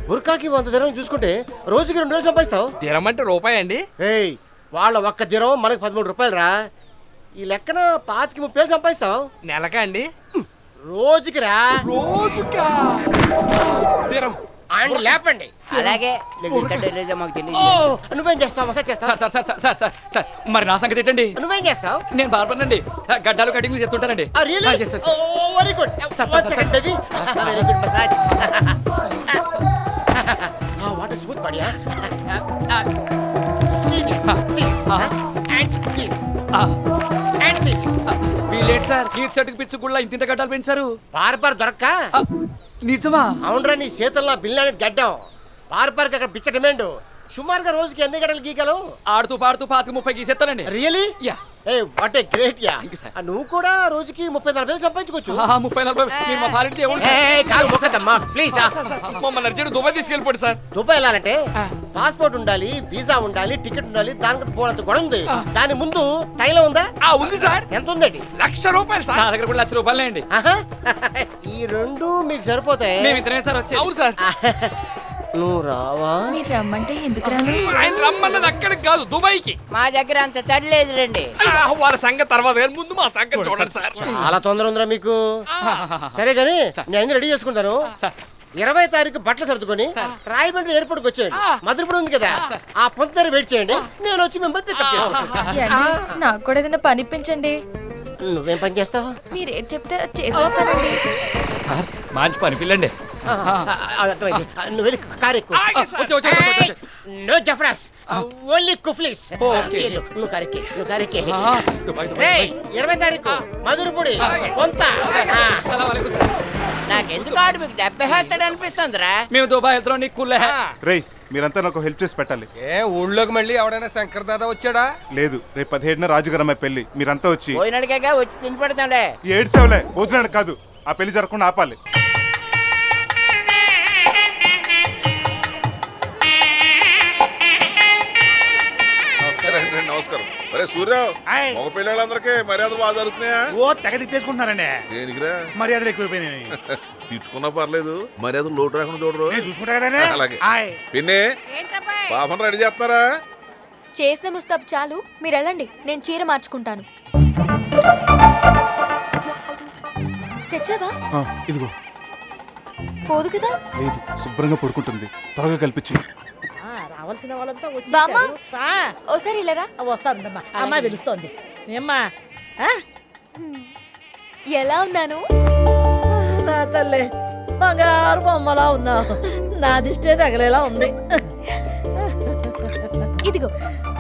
బుర్కాకి 100 దినం చూసుకుంటే రోజుకి 2 వేలు సంపాదిస్తావు. దినం అంటే రూపాయి అండి. ఏయ్ వాళ్ళ ఒక్క దినం మనకు 13 రూపాయలు రా. ఈ లెక్కన 25-30 వేలు సంపాదిస్తావు. నెలకా అండి? రోజుకి రా. రోజుకా? దినం అండ్ లేపండి. అలాగే లేదో మాకు తెలియదు. నువ్వేం చేస్తావు? మసాజ్ చేస్తావు? సార్ మరి నా సంగతి ఏంటండి? నువ్వేం చేస్తావు? నేను బార్బర్నండి. గడ్డాలు కటింగ్లు చేస్తుంటానండి. Very good. Baby very good massage. What is good బడియా. వీళ్ళేంటి సార్ నీట్ షర్ట్కి పిచ్చు గుళ్ళ ఇంత గడ్డాలు పెంచారు? బార్బర్ దొరక్క? నిజమా? అవునరా, నీ చేతుల్లో బిల్లాని గడ్డం. బార్బర్కి అక్కడ పిచ్చ డిమాండ్. సుమారుగా రోజుకి ఎన్ని గడ్డలు గీకలు? ఆడుతూ పాడుతూ 25-30 గీసేస్తానండి. Really? Yeah. A what a great yeah. Thank you, sir. నువ్వు కూడా రోజుకి 30-40 వేలు సంపాదించుకోవచ్చు. 30-40 మీరు మా పాలిటి దేవుడు సార్. కాదు మొక్కదమ్మా ప్లీజ్. మమ్మల్ని అర్జెంట్ దుబాయ్ తీసుకెళ్ళిపోండి సార్. దుబాయ్ వెళ్ళాలంటే పాస్పోర్ట్ ఉండాలి, వీసా ఉండాలి, టికెట్ ఉండాలి. దానికి పోనంత కూడా ఉంది. దాని ముందు తైలం ఉందా? ఉంది సార్. ఎంత ఉందండి? ₹1,00,000 సార్. నా దగ్గర కూడా ₹1,00,000 అండి. ఈ రెండు మీకు సరిపోతాయి. మేము ఇద్దరమే సార్ వచ్చేది. అవును సార్. నువ్వు రావా? మీరు రమ్మంటే ఎందుకు రాను? ఆయన రమ్మన్నది అక్కడికి కాదు, దుబాయ్కి. మా దగ్గర అంత తడలేదులేండి. వాళ్ళ సంగతి తర్వాత ముందు మా సంగతి చూడండి సార్. చాలా తొందర ఉందిరా మీకు. సరే గానీ నేను అన్ని రెడీ చేసుకుంటాను. 20 తారీఖు బట్టలు సర్దుకొని రాయబండ్రి ఎయిర్పోర్ట్కి వచ్చేయండి. మధురపుడు ఉంది కదా, ఆ పొంత దగ్గర వెయిట్ చేయండి. నేను వచ్చి మిమ్మల్ని పికప్ చేసుకుంటాను. నాకు కూడా ఏదైనా పనిపించండి. నువ్వేం పని చేస్తావు? మీరేం చెప్తే చేసేస్తానండి. సార్ మంచి పని పిల్లండి. అర్థమైంది. నువ్వు వెళ్ళి కారు ఎక్కువ. నో జఫ్రాస్, ఓన్లీ కుఫ్లీస్. నువ్వు కారెక్కి 20 తారీఖు మధురపుడి పొంత. నాకెందుకు ఆడు మీకు దెబ్బేస్తాడు అనిపిస్తుందిరా. మేము దుబాయ్ వెళ్తున్నాం, నీకు కుల్లే. రేయ్ మీరంతా నాకు హెల్ప్ చేసి పెట్టాలి. ఊళ్ళోకి మళ్ళీ ఎవడైనా శంకర్ దాదా వచ్చాడా? లేదు, రేపు 17న రాజుగారమ్మాయి పెళ్లి. మీరంతా వచ్చి పోయినడిగా వచ్చి తిని పెడతాడే. ఏడ్సేవలే, భోజనానికి కాదు. ఆ పెళ్లి జరగకుండా ఆపాలి. నమస్కారం. అరే సూర్యరావు ఆయ్. మగ పిల్లలందరికీ మర్యాదలు బాగా జరుగుతున్నాయా? ఓ తెగ తిట్టేసుకుంటున్నారండి. దేనికిరా? మర్యాదలు ఎక్కువైపోయినాయి. తిట్టుకున్నా పర్లేదు మర్యాదలు లోటు రాకుండా చూడరు. నేను చూసుకుంటా కదండి. అలాగే. ఆయ్. పిన్ని పాపను రెడీ చేస్తున్నారా? చేసిన ముస్తాబు చాలు, మీరు వెళ్ళండి, నేను చీర మార్చుకుంటాను. తెచ్చావా? ఇదిగో. పోదు కదా? లేదు, శుభ్రంగా పడుకుంటుంది. త్వరగా కల్పించి. రావాల్సిన వాళ్ళంతా బామ్మ, వచ్చేసారు. ఓసారి ఇల్లరా. వస్తానుందమ్మా. అమ్మాయి పిలుస్తోంది. ఏమ్మా? ఎలా ఉన్నాను? నా తల్లి బంగారు బొమ్మలా ఉన్నావు. నా దిష్టే తగలేలా ఉంది. ఇదిగో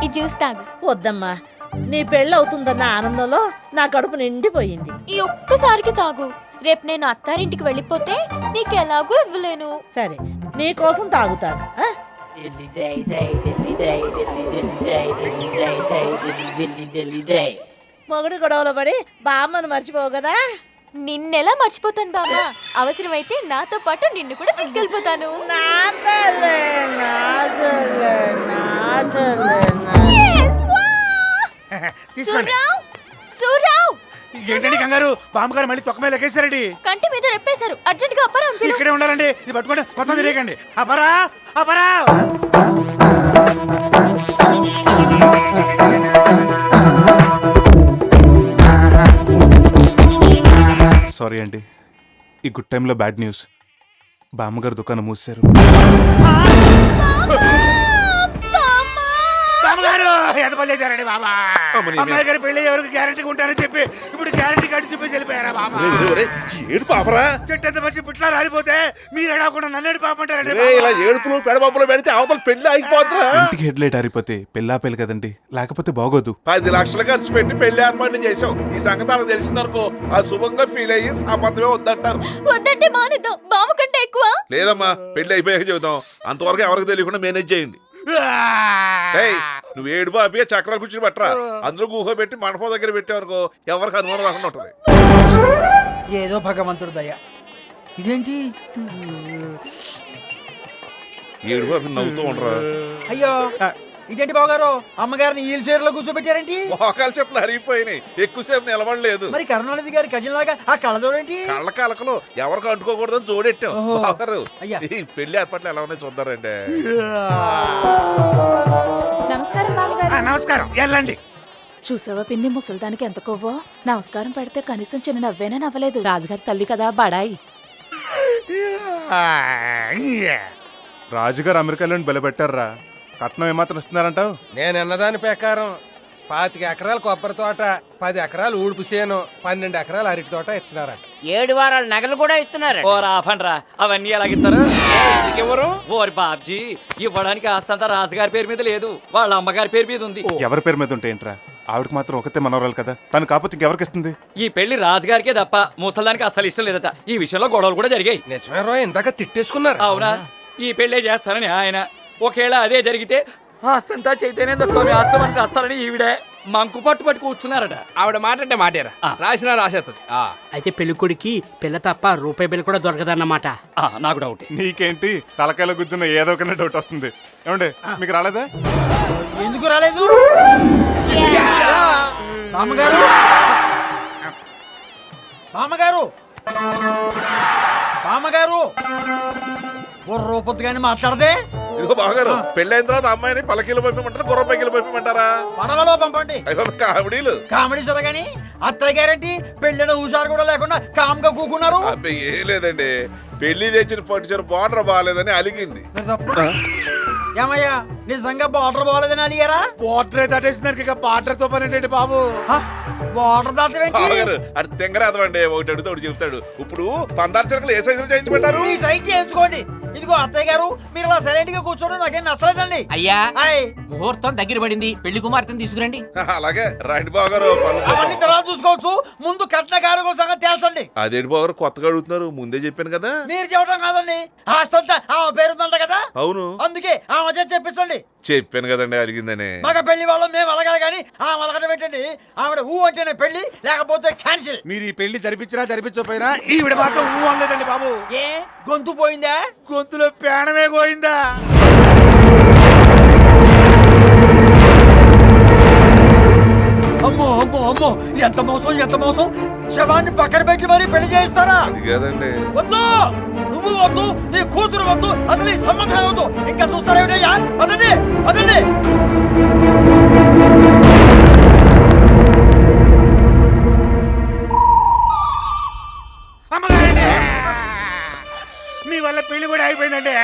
ఈ జ్యూస్ తాగు. వద్దమ్మా, నీ పెళ్ళి అవుతుందన్న ఆనందంలో నా కడుపు నిండిపోయింది. ఈ ఒక్కసారికి తాగు. రేపు నేను అత్తారింటికి వెళ్ళిపోతే నీకు ఎలాగూ ఇవ్వలేను. సరే, నీ కోసం తాగుతాను. మొగుడు గొడవలో పడి బామ్మను మర్చిపోవు కదా. నిన్నెలా మర్చిపోతాను బామ్మ? అవసరమైతే నాతో పాటు నిన్ను కూడా తీసుకెళ్ళిపోతాను. నా తల్లే, నా తల్లే, నా తల్లే, నా తీసుకోండి. సూర్రావ్, సూర్రావ్, ఏంటండి కంగారు? బామ్మగారు మళ్ళీ తొక్క మీద లెక్కేశారండి. కంటి మీద రెప్పేశారు. అర్జెంట్ గా అప్పారం పిలు. ఇక్కడే ఉండాలండి. ఇది పట్టుకోండి, మొత్తం తిరగండి. అపరా అపరా. సారీ అండి, ఈ గుడ్ టైంలో బ్యాడ్ న్యూస్. బామ్మగారు దుకాణం మూసారు. బామ్మగారు ఎంత పని చేశారండి బాబా? అమ్మని అమ్మాయి గారి పెళ్లి ఎవరికి గ్యారంటీ ఉంటారని చెప్పి ఇప్పుడు గ్యారంటీ కార్డు చూపేసి వెళ్ళిపోయారా బాబా? ఏడు పాపరా? చెట్టు ఎంత మంచి పుట్లా రాలిపోతే మీరు ఎడవకుండా నన్ను పాపంటారండి. ఇలా ఏడుపులు పెడబాపులు పెడితే అవతల పెళ్లి ఆగిపోతురా? ఇంటికి హెడ్ లైట్ ఆరిపోతే పెళ్ళా పెళ్ళి కదండి, లేకపోతే బాగోదు. 10 లక్షలు ఖర్చు పెట్టి పెళ్లి ఏర్పాట్లు చేసాం. ఈ సంగతి వాళ్ళకి తెలిసిందనుకో ఆ శుభంగా ఫీల్ అయ్యి సంబంధమే వద్దంటారు. వద్దంటే మానేద్దాం. బామ్మ కంటే ఎక్కువ. లేదమ్మా, పెళ్లి అయిపోయాక చెబుతాం. అంతవరకు ఎవరికి తెలియకుండా మేనేజ్ చేయండి. నువ్వు ఏడు బాబి చక్రాలు కూర్చుని పట్టరా. అందులో గుహ పెట్టి మండపం దగ్గర పెట్టేవరకు ఎవరికి అనుమానం రాకుండా ఉంటది. ఏదో భగవంతుడు దయ. ఇదేంటి? ఏడు బాబి నవ్వుతూ ఉండరా. అయ్యో, ఇదేంటి బావగారు? అమ్మగారిని ఈల్ చైర్లో కూర్చోబెట్టారేంటి? మోకాలు చెప్పులు అరిగిపోయినాయి, ఎక్కువసేపు నిలబడలేదు. మరి కరుణానిధి గారి కజిన్ లాగా ఆ కళ్ళజోడేంటి? కళ్ళ కలకలు ఎవరికి అంటుకోకూడదని జోడెట్టాం. బావగారు, అయ్యా. ఈ పెళ్లి ఏర్పాట్లు ఎలా ఉన్నాయి చూద్దారండి. నమస్కారం బామ్మగారు. నమస్కారం, వెళ్ళండి. చూసావా పిన్ని, ముసలిదానికి ఎంత కొవ్వో. నమస్కారం పెడితే కనీసం చిన్న నవ్వేనా నవ్వలేదు. రాజుగారి తల్లి కదా, బడాయి. రాజుగారు అమెరికాలో బెలబెట్టారా? కట్నం ఏమాత్రం ఇస్తున్నారంటావు? నేను అన్నదాని ప్రకారం 25 ఎకరాల కొబ్బరి తోట, 10 ఎకరాలు ఊడుపు చేను, 12 ఎకరాల అరటి తోట ఇస్తున్నారట. 7 వారాల నగలు కూడా ఇస్తున్నారు. ఓ రాఫండ్రా, అవన్నీ ఎలాగిస్తారు? ఎవరు? ఓరి బాబ్జీ, ఇవ్వడానికి ఆస్తంతా రాజుగారి పేరు మీద లేదు, వాళ్ళ అమ్మగారి పేరు మీద ఉంది. ఎవరి పేరు మీద ఉంటే ఏంట్రా? ఆవిడకి మాత్రం ఒకతే మనవరాలు కదా, తను కాకపోతే ఇంకెవరికి ఇస్తుంది? ఈ పెళ్లి రాజుగారికే తప్ప ముసలానికి అస్సలు ఇష్టం లేదట. ఈ విషయంలో గొడవలు కూడా జరిగాయి. నిజమే రోయ్, ఇందాక తిట్టేసుకున్నారు. అవునా? ఈ పెళ్లే చేస్తానని ఆయన, ఒకేలా అదే జరిగితే ఆస్తంతా చైతన్యేంద్ర స్వామి ఆశ్రమానికి వస్తారని ఈవిడే మంకు పట్టు కూర్చున్నారట. ఆవిడ మాట అంటే మాటేరా, రాసినా రాసేస్తుంది. అయితే పెళ్లి కొడుకి పిల్ల తప్ప రూపాయి బిల్ల కూడా దొరకదన్నమాట. నాకు డౌట్. నీకేంటి తలకాయలో గుద్దున్న ఏదో ఒక డౌట్ వస్తుంది. ఏమండి, మీకు రాలేదా? ఎందుకు రాలేదు? మామగారు, మామగారు, మామగారు, ఓ రూపొద్దుగానే మాట్లాడదే. ఇదిగో బావగారు, పెళ్ళైన తర్వాత అమ్మాయిని పలకీలు పంపిమంటారా, గుర్రం పైకిలు పంపిమంటారా? పడవలో పంపండి. అయ్యో కామెడీలు. కామెడీ సరగాని అత్తయ్య గారంటి పెళ్ళిన హుషారు కూడా లేకుండా కామ్గా కూకున్నారు. అబ్బాయి ఏం లేదండి, పెళ్లి తెచ్చిన పట్టుచీర బార్డర్ బాగాలేదని అలిగింది. ఏమయ్యా, నిజంగా బార్డర్ బాగోలేదని అలిగారా? బార్డర్ దాటేసిన దానికి బార్డర్ తో పని ఏంటండి బాబు? బార్డర్ దాటవేంటి? బావగారు, అది తెంగరాదవండి, ఒకటి అడుగుతా ఒకటి చెప్తాడు. ఇప్పుడు పందారు చిలకలు ఏ సైజులు చేయించమంటారు? మీ సైట్ చేయించుకోండి. ఇదిగో అత్తయ్య గారు, మీరు అలా సైలెంట్ గా కూర్చోవడం నాకేం నచ్చలేదండి. అయ్యా, ఆయ్, ముహూర్తం దగ్గర పడింది, పెళ్లి కుమార్తెను తీసుకురండి. అలాగే రండి బావగారు, పనులు అవన్నీ చూద్దాం. తర్వాత చూసుకోవచ్చు. ముందు కట్న కారు సంగతి తెలుసండి. అదేంటి బావగారు కొత్తగా అడుగుతున్నారు? ముందే చెప్పాను కదా. మీరు చెప్పడం కాదండి, ఆస్తంతా ఆమె పేరుందంట కదా. అవును, అందుకే ఆమె చేసి చెప్పించండి. చెప్పాను కదండి అలిగిందని. మగ పెళ్లి వాళ్ళం మేము అలగాలి కానీ ఆమె అలగట పెట్టండి. ఆవిడ ఊ అంటేనే పెళ్లి, లేకపోతే క్యాన్సిల్. మీరు ఈ పెళ్లి జరిపించినా జరిపించకపోయినా ఈవిడ మాత్రం ఊ అనలేదండి బాబు. ఏ గొంతు పోయిందా? గొంతులో ప్రాణమే పోయిందా? అమ్మో అమ్మో అమ్మో ఎంత మోసం ఎంత మోసం శవాన్ని పక్కన పెట్టి మరీ పెళ్లి చేయిస్తారా అది కాదండి. వద్దు నువ్వు వద్దు నీ కూతురు వద్దు అసలు ఈ సంబంధం వద్దు ఇంకా చూస్తారేమిటయ్యా పదండి పదండి మీ వల్ల పెళ్లి కూడా అయిపోయిందండి.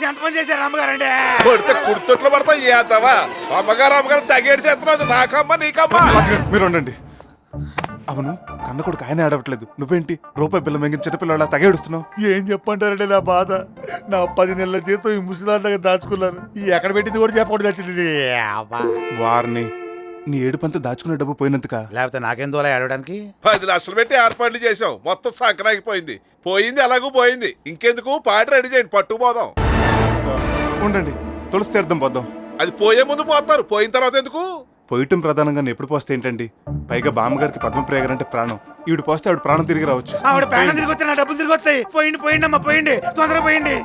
ఎంత పని చేశారు అమ్మగారండి? కొడితే కుర్తొట్లు పడతా ఏతావా అమ్మగారు తగేడు చేస్తున్నది నాకమ్మ నీకమ్మ. రాజుగారు మీరు ఉండండి. అవును కన్న కొడుకు ఆయన ఆడవట్లేదు, నువ్వేంటి రూపాయి బిల్ల మెంగిన చిన్నపిల్లలా తగేడుస్తున్నావు? ఏం చెప్పంటారండి నా బాధ. నా 10 నెలల జీతం ఈ ముసలాల దగ్గర దాచుకున్నాను. ఈ ఎక్కడ పెట్టింది కూడా చెప్పకూడదు వచ్చింది. వారిని నీ ఏడుపంతా దాచుకునే డబ్బు పోయినందుక? లేకపోతే నాకేం దోలా ఆడడానికి? 10 లక్షలు పెట్టి ఏర్పాట్లు చేసాం, మొత్తం సంక్రాంతిపోయింది. పోయింది అలాగూ పోయింది. ఇంకెందుకు పాట రెడీ చేయండి, పట్టుకుపోదాం. ఉండండి తులసి తీర్థం పోద్దాం. అది పోయే ముందు పోతారు, పోయిన తర్వాత ఎందుకు? పోయటం ప్రధానంగా ఎప్పుడు పోస్తే ఏంటండి? పైగా బామ్మగారికి పద్మప్రియ గారంటే ప్రాణం. ఈవిడ పోస్తే ఆవిడ ప్రాణం తిరిగి రావచ్చు. ఆవిడ ప్రాణం తిరిగి వస్తే నా డబ్బులు తిరిగి వస్తాయి. పోయింది పోయింది అమ్మా పోయింది, తొందరగా పోయింది.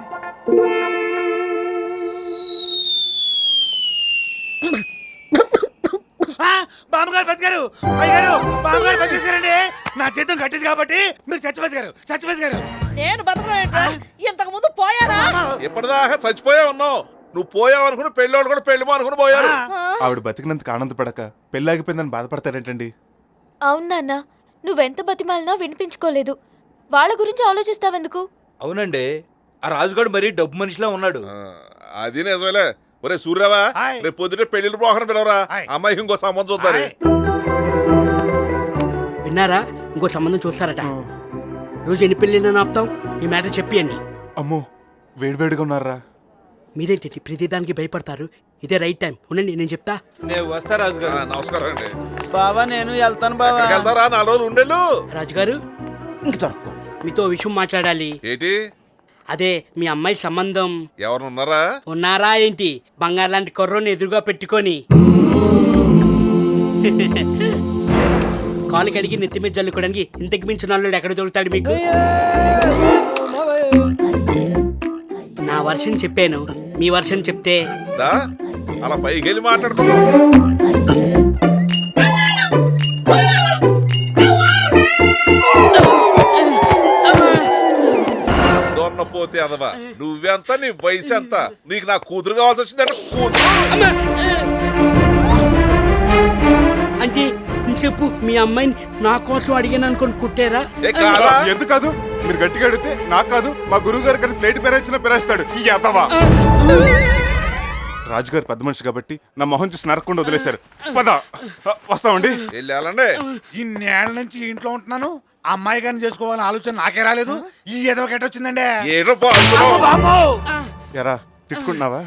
బామ్మగారు బతికారు, అయ్యారు బామ్మగారు బతికేశారండి. నా జీతం కట్టింది కాబట్టి మీరు చచ్చిపోతారు. నేను బతకడం ఇంతకు ముందు పోయానా? ఇప్పటిదాకా చచ్చిపోయా ఉన్నావు. నువ్వు పోయావు అనుకుని పెళ్ళోళ్ళు కూడా పెళ్లి అనుకుని పోయారు. ఆవిడ బతికినందుకు ఆనందపడక పెళ్ళాగిపోయిందని బాధపడతారేంటండి? అవును నాన్న, నువ్వెంత బతిమాలినా వినిపించుకోలేదు. వాళ్ళ గురించి ఆలోచిస్తావెందుకు? అవునండి, ఆ రాజుగాడు మరీ డబ్బు మనిషిలా ఉన్నాడు. అది నిజమేలే. ఒరే సూర్యవా, రేపు పొద్దుటే పెళ్లిళ్ళు పోకన పిలవరా, అమ్మాయికి ఇంకో సంబంధం చూద్దారు. విన్నారా? ఇంకో సంబంధం చూస్తారట. రోజు ఎన్ని పెళ్ళిళ్ళని ఆపుతాం? ఈ మ్యాటర్ చెప్పియండి. అమ్మో వేడివేడిగా ఉన్నారా? మీరేంటి ప్రతిదానికి భయపడతారు? ఇదే రైట్ టైం. ఉండండి నేను చెప్తా. నేను వస్తా రాజుగారు. నమస్కారం అండి. బావా నేను వెళ్తాను బావా. వెళ్తారా? 4 రోజులు ఉండేళ్ళు. రాజుగారు ఇంక దొరకదు, మీతో విషయం మాట్లాడాలి. ఏంటి? అదే మీ అమ్మాయి సంబంధం. ఎవరు ఉన్నారా? ఉన్నారా ఏంటి? బంగారు లాంటి కుర్రోని ఎదురుగా పెట్టుకొని కాలు కడిగి నెత్తి మీద జల్లుకోవడానికి ఇంతకు మించిన వాళ్ళు ఎక్కడ దొరుకుతాడు మీకు? నా వర్షన్ చెప్పాను, మీ వర్షన్ చెప్తే దా అలా పైకి వెళ్ళి మాట్లాడుకుందాం. పోతే అదవా నువ్వెంత, నీ వయసు ఎంత? నీకు నా కూతురు కావాల్సి వచ్చిందంటే కూతురు అంటే ఇంతసేపు మీ అమ్మాయిని నా కోసం అడిగాను అనుకుని కుట్టారా? ఎందుకు కాదు? మీరు గట్టిగా అడిగితే నాకు కాదు మా గురువు గారు కానీ ప్లేట్ పెరేసిన పెరేస్తాడు ఈ యాతవా. రాజుగారు పెద్ద మనిషి కాబట్టి నా మొహం చూసి నరకుండా వదిలేశారు. పద వస్తామండి. వెళ్ళాలండి. ఇన్నేళ్ల నుంచి ఇంట్లో ఉంటున్నాను, అమ్మాయి గారిని చేసుకోవాలని ఆలోచన నాకే రాలేదు. ఈ ఎదవ గెట్టొచ్చిందండి. ఎరా తిట్టుకుంటున్నావా?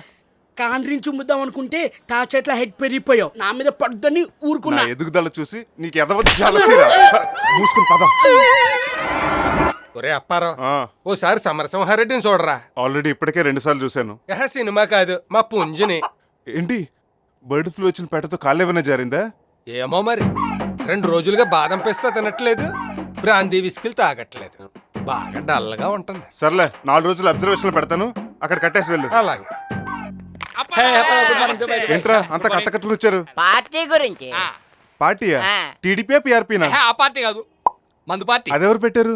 కాండ్రించి ముద్దాం అనుకుంటే తా చెట్ల హెడ్ పెరిగిపోయావు. నా మీద పడుదని ఊరుకున్నా. ఎదుగుదల చూసి నీకు ఎదవద్దు చాలసీరా. మూసుకుని పద. ఒరే అప్పారావు, ఓసారి సమరసింహారెడ్డిని చూడరా. ఆల్రెడీ ఇప్పటికే 2 సార్లు చూశాను. సినిమా కాదు, మా పుంజుని. ఏంటి బర్డ్ ఫ్లూ వచ్చిన పేటతో కాళ్ళేమైనా జారిందా? ఏమో మరి, 2 రోజులుగా బాదం పిస్తా తినట్లేదు, బ్రాందీ విస్కిల్ తాగట్లేదు, బాగా డల్గా ఉంటుంది. సర్లే 4 రోజులు అబ్జర్వేషన్ పెడతాను, అక్కడ కట్టేసి వెళ్ళు. అలాగే. ఏంట్రా అంత కట్టకట్టులు వచ్చారు? పార్టీ గురించి. పార్టీయా? టీడీపీ పిఆర్పీనా? ఆ పార్టీ కాదు, మందు పార్టీ. అదెవరు పెట్టారు?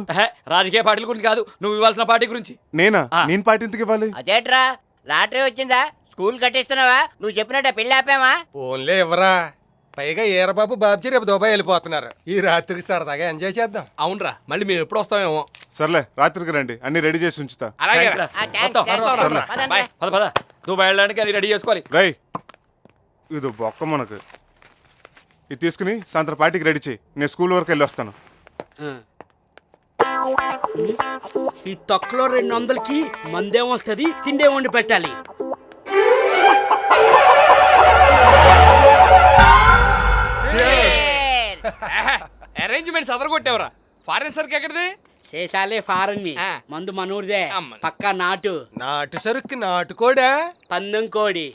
రాజకీయ పార్టీల గురించి కాదు, నువ్వు ఇవ్వాల్సిన పార్టీ గురించి. నేనా? నేను పార్టీ ఎందుకు ఇవ్వాలి? అదేట్రా లాటరీ వచ్చిందా? స్కూల్ కట్టిస్తున్నావా? నువ్వు చెప్పినట్ట పెళ్లి ఆపామా? ఫోన్లే ఇవ్వరా. పైగా ఈరబాబు బాబ్జీ రేపు దుబాయ్ వెళ్ళిపోతున్నారు. ఈ రాత్రికి సరదాగా ఎంజాయ్ చేద్దాం. అవునరా, మళ్ళీ మేము ఎప్పుడు వస్తామేమో. సర్లే రాత్రికి రండి, అన్ని రెడీ చేసి ఉంచుతా. దుబాయ్ వెళ్ళడానికి అన్ని రెడీ చేసుకోవాలి. రై ఇది బొక్క మనకు. ఇది తీసుకుని సాయంత్రం పార్టీకి రెడీ చేయి, నేను స్కూల్ వరకు వెళ్ళి వస్తాను. ఈ తొక్కలో 200కి మందేం వస్తుంది, తిండే వండి పెట్టాలి. అరేంజ్మెంట్స్ అదరగొట్టేవరా. ఫారెన్ సరుకు ఎక్కడిది? శేషాలే ఫారెన్ మందు మనూరిదే, పక్కా నాటు. నాటు సరుకు నాటుకోడా? పందెం కోడి.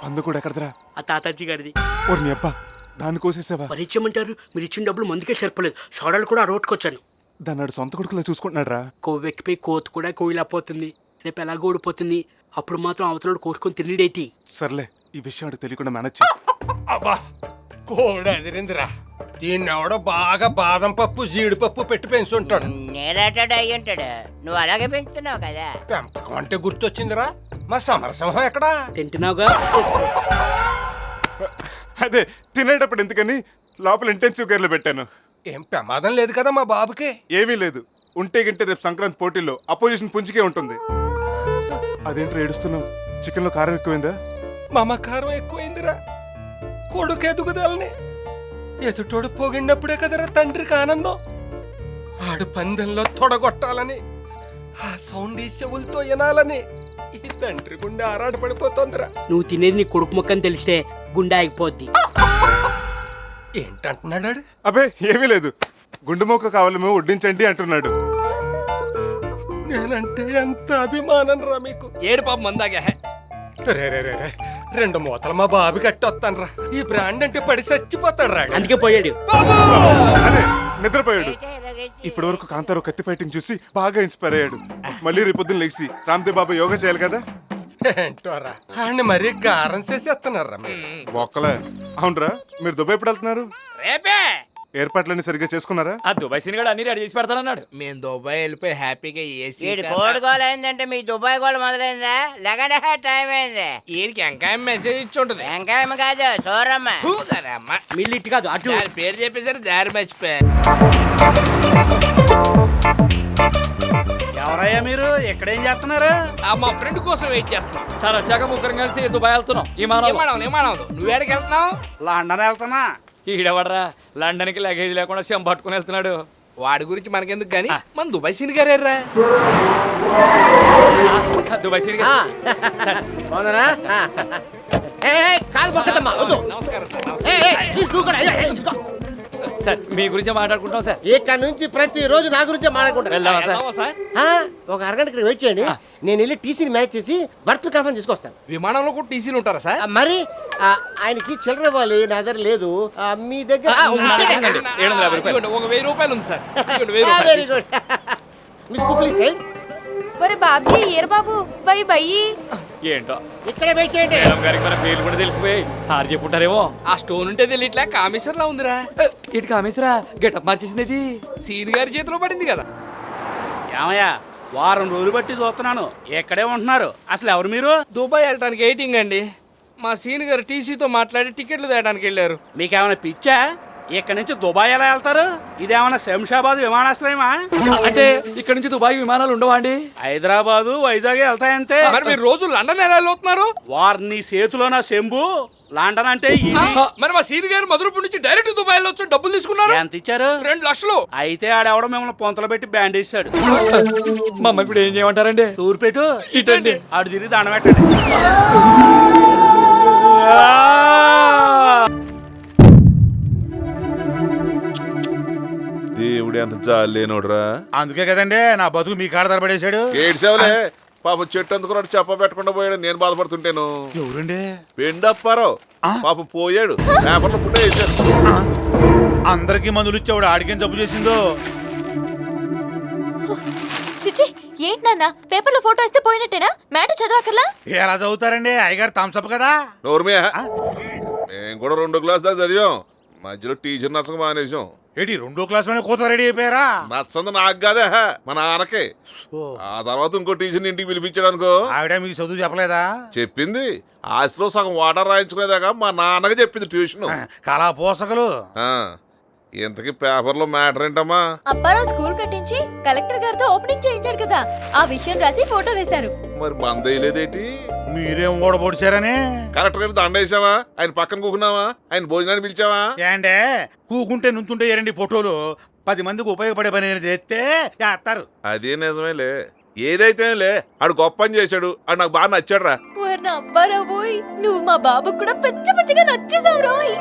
పందు కూడా ఎక్కడదరా? ఆ తాతాజీ గారిది. ఓర్ని అబ్బా, దాన్ని కోసేసావా? మరి ఇచ్చేయమంటారు, మీరు ఇచ్చిన డబ్బులు మందుకే సరిపోలేదు. సోడాలు కూడా రోడ్కొచ్చాను. దాన్ని సొంత కొడుకులా చూసుకుంటున్నాడు రా. కొవ్వెక్కిపోయి కోత కూడా కోయిలపోతుంది. రేపు ఎలాగో ఓడిపోతుంది, అప్పుడు మాత్రం అవతలోడు కోసుకొని తిరిడేటి. సర్లే ఈ విషయం తెలియకుండా మేనేజ్. అబ్బా కోడి అదిరిందిరా. దీన్ని ఎవడో బాగా బాదం పప్పు జీడిపప్పు పెట్టి పెంచుంటాడు. నేనేటాడు అయ్యి ఉంటాడు, నువ్వు అలాగే పెంచుతున్నావు కదా. పెంపకం అంటే గుర్తొచ్చిందిరా, మా సమరసింహం ఎక్కడా? తింటున్నావుగా? అదే తినేటప్పుడు ఎందుకని లోపల ఇంటెన్సివ్ కేర్లో పెట్టాను. ఏం ప్రమాదం లేదు కదా మా బాబుకి? ఏమీ లేదు. ఉంటే గింటే రేపు సంక్రాంతి పోటీల్లో అపోజిషన్ పుంజికే ఉంటుంది. అదేంటి ఏడుస్తున్నావు? చికెన్లో కారం ఎక్కువైందా? మమకారం ఎక్కువైందిరా. కొడుకు ఎదుగుదలని ఎదుటోడు పొగిడినప్పుడే కదరా తండ్రికి ఆనందం. ఆడు పందెంలో తొడగొట్టాలని, ఆ సౌండ్ ఈ చెవులతో వినాలని ఈ తండ్రి గుండె ఆరాట పడిపోతుందిరా. నువ్వు తినేది నీ కొడుకు మొక్కని తెలిస్తే గుండె ఆగిపోద్ది. ఏంటంటున్నాడు? అబే ఏమీ లేదు. గుండు మొక్క కావాలేమో వడ్డించండి అంటున్నాడు. నేనంటే ఎంత అభిమానం రా మీకు. ఏడు పాప మందాగా రే రే రే రే, 2 మూతలు మా బాబు కట్టొస్తాను రా. ఈ బ్రాండ్ అంటే పడి చచ్చిపోతాడు రా. అందుకే పోయాడు. అదే నిద్రపోయాడు. ఇప్పటి వరకు కాంతారావు కత్తి ఫైటింగ్ చూసి బాగా ఇన్స్పైర్ అయ్యాడు. మళ్ళీ రేపొద్దున లేచి రామ్దేవ్ బాబా యోగా చేయాలి కదా. ఏంటోరా ఆడిని మరీ గారం చేసేస్తున్నారా మీరు. ఒక్కలే. అవునరా, మీరు దుబాయ్ ఎప్పుడు వెళ్తున్నారు? రేపే. ఏర్పాట్లన్నీ సరిగ్గా చేసుకున్నారా? ఆ దుబాయ్ సినిమాడు అన్ని రెడీ చేసి పెడతానన్నాడు. మేము దుబాయ్ వెళ్ళిపోయి హ్యాపీగా ఏసీ వీడి కోడి గోల అయిందంటే మీ దుబాయ్ గోల మొదలైందా? లేకంటే టైం అయింది. వీరికి ఎంకాయ మెసేజ్ ఇచ్చి ఉంటుంది. వెంకాయమ్మ కాదు, సోరమ్మ. అమ్మ మిల్లి ఇటు కాదు అటు. దాని పేరు చెప్పేసరి దారి మర్చిపోయా. ఎవరయ్యా మీరు? ఎక్కడేం చేస్తున్నారు? మా ఫ్రెండ్ కోసం వెయిట్ చేస్తున్నాం. సార్ వచ్చాక ముగ్గురం కలిసి దుబాయ్ వెళ్తున్నాం. ఏమానవదు నువ్వు ఎక్కడికి వెళ్తున్నావు? లండన్ వెళ్తున్నా. ఈడవడరా లండన్కి లగేజ్ లేకుండా చెం పట్టుకుని వెళ్తున్నాడు. వాడి గురించి మనకెందుకు గానీ మన దుబాయ్ సీన్ గారేర్రా. దుబాయ్ సీన్ నమస్కారం సార్, మీ గురించే మాట్లాడుకుంటాం సార్. ఇక్కడ నుంచి ప్రతిరోజు నా గురించే మాట్లాడుకుంటారు. వెళ్దామా సార్? ఒక అరగంట ఇక్కడ వెయిట్ చేయండి. నేను వెళ్ళి టీసీని మ్యాచ్ చేసి బర్త్ కన్ఫర్మ్ తీసుకొస్తాను. విమానంలో కూడా టీసీలు ఉంటారా సార్? మరి ఆయనకి చిల్లర ఇవ్వాలి, నా దగ్గర లేదు. మీ దగ్గర ఒక 1000 రూపాయలు ఉంది సార్. Very good. మిస్ కుఫ్లీ సైడ్. ఒరే బాబీ ఏరు బాబు బై బయ్యి. ఏంటో ఇక్కడే వెయిట్ చేయండి. మేడం గారికి మన పేర్లు కూడా తెలిసిపోయి సార్ చెప్పుంటారేమో. ఆ స్టోన్ ఉంటే తెలియట్లే, కామేశ్వర్ లా ఉందిరా. ఇటు కామేశ్వరా గెటప్ మార్చేసింది. సీన్ గారి చేతిలో పడింది కదా. ఏమయ్యా, వారం రోజులు బట్టి చూస్తున్నాను, ఎక్కడే ఉంటున్నారు? అసలు ఎవరు మీరు? దుబాయ్ వెళ్ళడానికి వెయిటింగ్ అండి. మా సీన్ గారు టీసీతో మాట్లాడి టికెట్లు తేయడానికి వెళ్ళారు. మీకేమైనా పిచ్చా? ఇక్కడ నుంచి దుబాయ్ ఎలా వెళ్తారు? ఇదేమన్నా శంషాబాద్ విమానాశ్రయమా? అంటే ఇక్కడ నుంచి దుబాయ్ విమానాలు ఉండవా అండి? హైదరాబాదు వైజాగ్ వెళ్తాయంతే. మరి మీరు రోజు లండన్ ఎలా వెళ్తున్నారు? వారిని చేతిలో నా శంభు. లండన్ అంటే మరి మా సీన్ గారు మధురపూర్ నుంచి డైరెక్ట్ దుబాయ్ వెళ్ళొచ్చు. డబ్బులు తీసుకున్నారు. ఎంత ఇచ్చారు? 2 లక్షలు. అయితే ఆడెవడో మిమ్మల్ని పొంతలు పెట్టి బ్యాండ్ ఇస్తాడు. మమ్మల్ని ఇప్పుడు ఏం చేయమంటారండి? తూరు పెట్టు ఇటండి. ఆడు తిరిగి దండం పెట్టండి. దేవుడు ఎంత జాలేనోడ్రా. అందుకే కదండి నా బతుకు మీ కాడ దరబడేశాడు. ఏడ్చావులే పాపం. చెట్టు అందుకున్నాడు, చెప్ప పెట్టకుండా పోయాడు. నేను బాధపడుతుంటాను. ఎవరండి? పెండప్పారావు పాపం పోయాడు. పేపర్లో ఫుడ్ వేసాడు. అందరికి మందులు ఇచ్చాడు. ఆడికేం జబ్బు చేసిందో. చిచి ఏంటి నాన్న పేపర్లో ఫోటో వేస్తే పోయినట్టేనా? మ్యాటర్ చదవకర్లా? ఎలా చదువుతారండి? అయ్యగారు థమ్స్అప్ కదా. నోర్మే, మేము కూడా 2 క్లాస్ దాకా చదివాం. మధ్యలో టీచర్ నచ్చక మానేసాం. ఏంటి 2వ క్లాస్లోనే కూత రెడీ అయిపోయారా? నచ్చంది నాకు కాదే, మా నాన్నకే. ఆ తర్వాత ఇంకో టీచర్ని ఇంటికి పిలిపించాడు అనుకో. ఆవిడ మీకు చదువు చెప్పలేదా? చెప్పింది. ఆశలో సగం వాటర్ రాయించుకునేదాకా మా నాన్నగా చెప్పింది ట్యూషన్. కళా పోషకులు. ఇంతకీ పేపర్లో మ్యాటర్ ఏంటమ్మా? అప్పారావు స్కూల్ కట్టించి కలెక్టర్ గారితో ఓపెనింగ్ చేయించారు కదా, ఆ విషయం రాసి ఫోటో వేశారు. మరి మందేయలేదేటి? మీరేం కూడా పొడిచారని కరెక్ట్ గా దండేసావా? ఆయన పక్కన కూకున్నావా? ఆయన భోజనాన్ని పిలిచావా? ఏంటే కూకుంటే నుంచుంటే ఎరండి ఫోటోలు 10 మందికి ఉపయోగపడే పని చేస్తే చేస్తారు. అదే నిజమేలే. ఏదైతేలే ఆడు గొప్ప పని చేశాడు. ఆడు నాకు బాగా నచ్చాడు రా. అప్పారావు నువ్వు మా బాబు కూడా పచ్చిగా నచ్చేసావు రోయ్.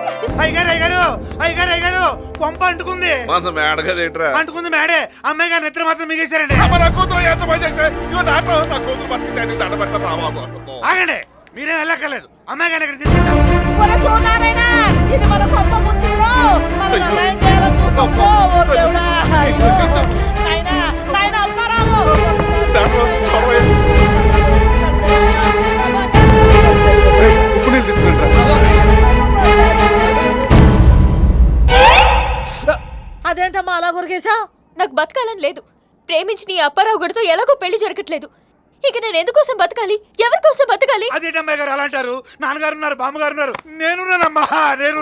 అయ్యగారు కొంప అంటుకుంది. అంత మేడ కదేట్రా? అంటుకుంది మేడే. అమ్మాయి గారు నిద్ర మాత్రం మిగేశారండి. నా కూతురు ఎంత పని చేశాడు. నా కూతురు బతికితే దండ పెడతారు రా బాబు. ఆగండి, మీరేం వెళ్ళక్కర్లేదు. అమ్మాయి గారిని ఇక్కడ తీసుకొచ్చాం. ఇప్పుడు తీసుకుంటా. నాకు బతకాలని లేదు. ప్రేమించిన ఈ అప్పారావు గడితో ఎలాగో పెళ్లి జరగట్లేదు. ఇక నేను ఎందుకోసం బతకాలి? ఎవరి కోసం బతకాలి? అదేటమ్మాయి గారు అలా అంటారు? నాన్నగారు ఉన్నారు, బామ్మగారు ఉన్నారు, నేనున్నానమ్మా, నేను.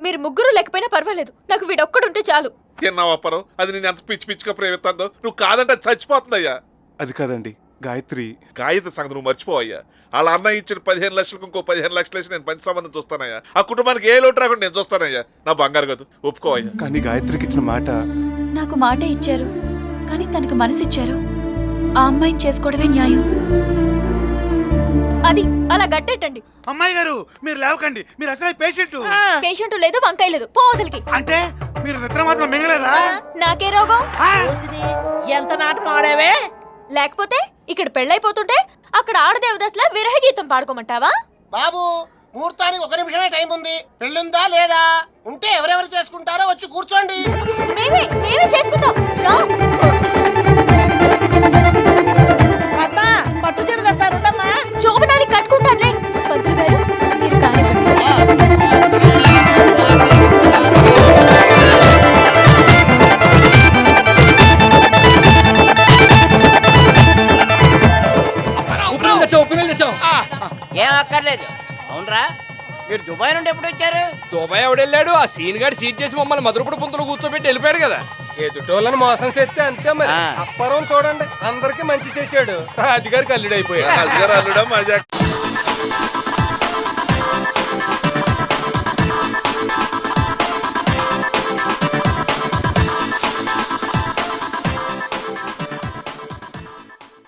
మీరు ముగ్గురు లేకపోయినా పర్వాలేదు, నాకు వీడొక్కడుంటే చాలు. తిన్నావు అప్పరం, అది నేను ఎంత పిచ్చి పిచ్చిగా ప్రేమిస్తుందో. నువ్వు కాదంటే చచ్చిపోతుందయ్యా. అది కాదండి, గాయత్రి. గాయత్రి సంగతి నువ్వు మర్చిపోవయ్యా. వాళ్ళ అన్న ఇచ్చిన 15 లక్షలకు ఇంకో 15 లక్షలు వేసి నేను మంచి సంబంధం చూస్తానయ్యా. ఆ కుటుంబానికి ఏ లోటు రాకుండా నేను చూస్తానయ్యా. నా బంగారు గదు ఒప్పుకోవయ్యా. కానీ గాయత్రికి ఇచ్చిన మాట. నాకు మాటే ఇచ్చారు, కానీ తనకు మనసిచ్చారు. ఆ అమ్మాయిని చేసుకోవడమే న్యాయం. అది అలా గట్టెట్టండి. అమ్మాయి గారు మీరు లేవకండి, మీరు అసలే పేషెంట్. పేషెంట్ లేదు, వంకాయ లేదు, పోవదలికి. అంటే మీరు నిద్ర మాత్రం మింగలేదా? నాకే రోగం? ఎంత నాటకం ఆడావే? లేకపోతే ఇక్కడ పెళ్ళైపోతుంటే అక్కడ ఆడదేవదాస్లా విరహ గీతం పాడుకోమంటావా? బాబు, ముహూర్తానికి 1 నిమిషమే టైం ఉంది. పెళ్ళుందా లేదా? ఉంటే ఎవరెవరు చేసుకుంటారో వచ్చి కూర్చోండి. మేమే చేసుకుంటాం. రా. పట్టు చీర తెస్తారుండమ్మా. శోభనానికి కట్టుకుంటానులే. పంతులు గారు మీరు కానివ్వండి. ఏం అక్కర్లేదు. అవునరా, మీరు దుబాయ్ నుండి ఎప్పుడు వచ్చారు? దుబాయ్ ఎవడెళ్ళాడు? ఆ సీన్ గారు సీట్ చేసి మమ్మల్ని మధురపుడు పుంతలు కూర్చోబెట్టి వెళ్ళిపోయాడు కదా. ఎదుటోళ్ళని మోసం చేస్తే అంతే మరి. అప్పరం చూడండి, అందరికి మంచి చేశాడు. రాజుగారికి అల్లుడైపోయాడు. రాజుగారు అల్లుడా మజా.